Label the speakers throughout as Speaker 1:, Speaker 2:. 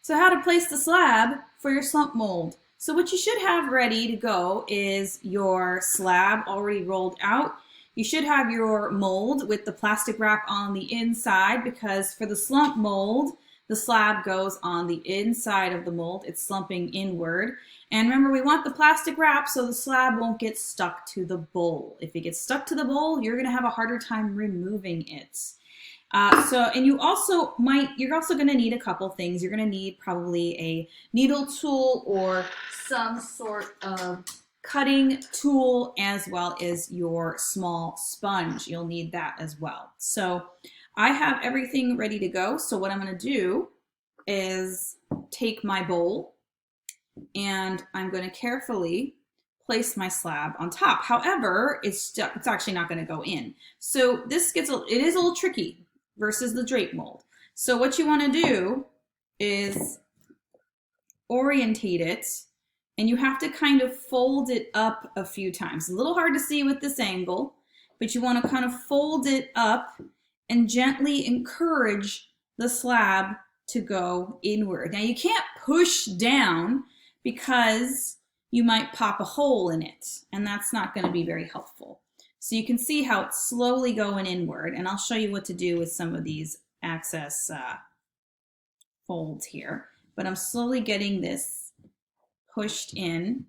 Speaker 1: So how to place the slab for your slump mold. So what you should have ready to go is your slab already rolled out. You should have your mold with the plastic wrap on the inside, because for the slump mold, the slab goes on the inside of the mold. It's slumping inward. And remember, we want the plastic wrap so the slab won't get stuck to the bowl. If it gets stuck to the bowl, you're gonna have a harder time removing it. And you're also going to need a couple things. You're going to need probably a needle tool or some sort of cutting tool, as well as your small sponge. You'll need that as well. So I have everything ready to go. So what I'm going to do is take my bowl and I'm going to carefully place my slab on top. However, it's actually not going to go in. So it is a little tricky versus the drape mold. So what you want to do is orientate it, and you have to kind of fold it up a few times. A little hard to see with this angle, but you want to kind of fold it up and gently encourage the slab to go inward. Now you can't push down because you might pop a hole in it, and that's not going to be very helpful. So you can see how it's slowly going inward, and I'll show you what to do with some of these access folds here. But I'm slowly getting this pushed in.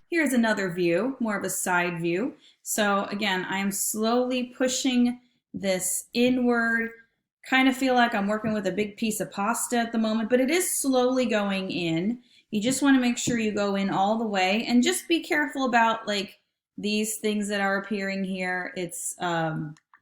Speaker 1: Here's another view, more of a side view. So again, I'm slowly pushing this inward. Kind of feel like I'm working with a big piece of pasta at the moment, but it is slowly going in. You just want to make sure you go in all the way, and just be careful about like these things that are appearing here. It's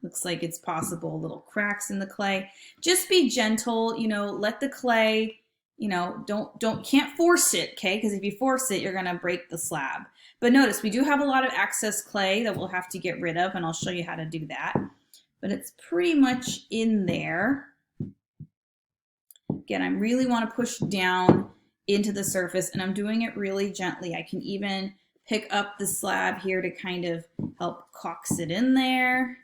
Speaker 1: looks like it's possible little cracks in the clay. Just be gentle, let the clay, can't force it, okay? Because if you force it, you're gonna break the slab. But notice we do have a lot of excess clay that we'll have to get rid of, and I'll show you how to do that. But it's pretty much in there. Again, I really want to push down into the surface, and I'm doing it really gently. I can even pick up the slab here to kind of help coax it in there.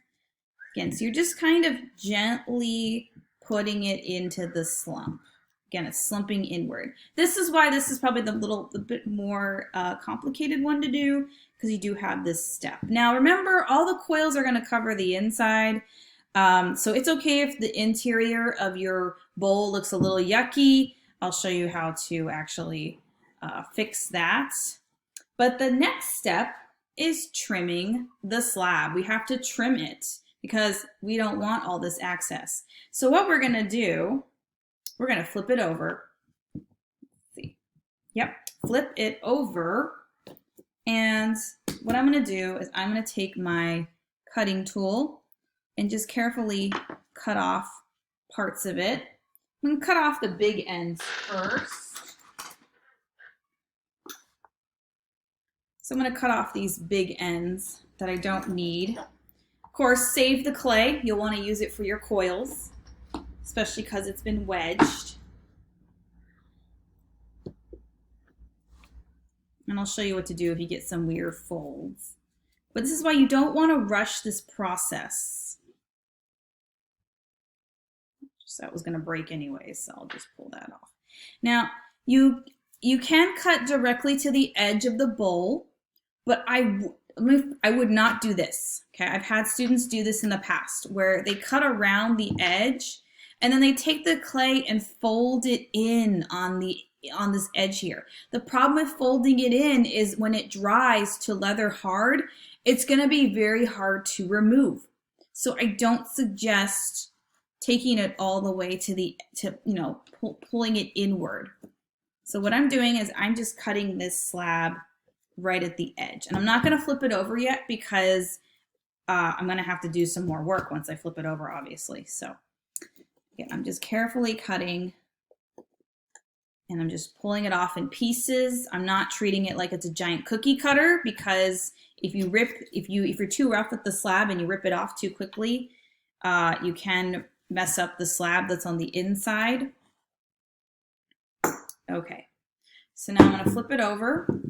Speaker 1: Again, so you're just kind of gently putting it into the slump. Again, it's slumping inward. This is why this is probably the bit more complicated one to do, because you do have this step. Now remember, all the coils are going to cover the inside. So it's okay if the interior of your bowl looks a little yucky. I'll show you how to actually fix that. But the next step is trimming the slab. We have to trim it because we don't want all this excess. So what we're gonna do, we're gonna flip it over. Let's see. Yep, flip it over. And what I'm gonna do is I'm gonna take my cutting tool and just carefully cut off parts of it. I'm gonna cut off the big ends first. So I'm going to cut off these big ends that I don't need. Of course, save the clay. You'll want to use it for your coils, especially because it's been wedged. And I'll show you what to do if you get some weird folds. But this is why you don't want to rush this process. So that was going to break anyway, so I'll just pull that off. Now, you can cut directly to the edge of the bowl, but I would not do this, okay? I've had students do this in the past where they cut around the edge and then they take the clay and fold it in on this edge here. The problem with folding it in is when it dries to leather hard, it's gonna be very hard to remove. So I don't suggest taking it all the way pulling it inward. So what I'm doing is I'm just cutting this slab right at the edge. And I'm not going to flip it over yet because I'm going to have to do some more work once I flip it over, obviously. So yeah, I'm just carefully cutting and I'm just pulling it off in pieces. I'm not treating it like it's a giant cookie cutter, because if you're too rough with the slab and you rip it off too quickly, you can mess up the slab that's on the inside. Okay, so now I'm going to flip it over.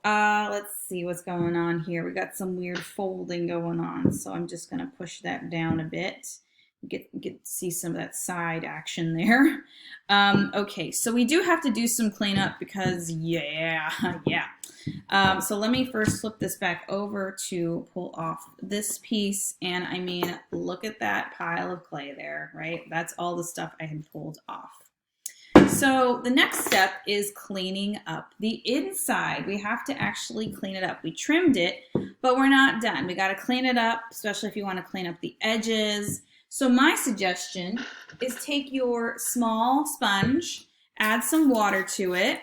Speaker 1: Let's see what's going on here. We got some weird folding going on, so I'm just going to push that down a bit. Get to see some of that side action there. Okay, so we do have to do some cleanup because yeah. So let me first flip this back over to pull off this piece, and I mean, look at that pile of clay there, right? That's all the stuff I had pulled off. So the next step is cleaning up the inside. We have to actually clean it up. We trimmed it, but we're not done. We got to clean it up, especially if you want to clean up the edges. So my suggestion is take your small sponge, add some water to it,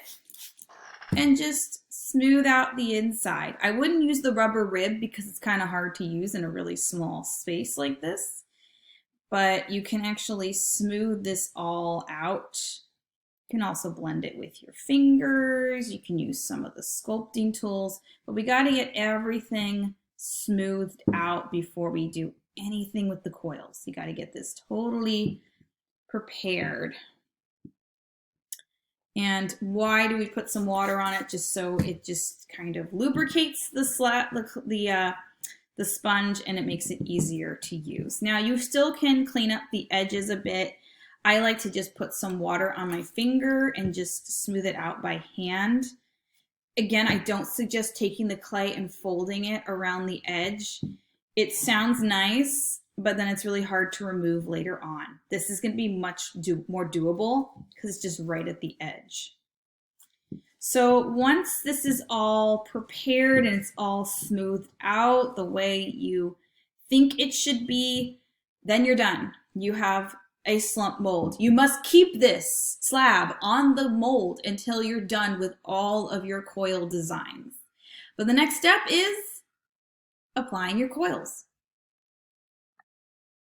Speaker 1: and just smooth out the inside. I wouldn't use the rubber rib because it's kind of hard to use in a really small space like this, but you can actually smooth this all out. You can also blend it with your fingers. You can use some of the sculpting tools, but we got to get everything smoothed out before we do anything with the coils. You got to get this totally prepared. And why do we put some water on it? Just so it just kind of lubricates the sponge, and it makes it easier to use. Now you still can clean up the edges a bit. I like to just put some water on my finger and just smooth it out by hand. Again, I don't suggest taking the clay and folding it around the edge. It sounds nice, but then it's really hard to remove later on. This is going to be much more doable because it's just right at the edge. So once this is all prepared and it's all smoothed out the way you think it should be, then you're done. You have a slump mold. You must keep this slab on the mold until you're done with all of your coil designs. But the next step is applying your coils.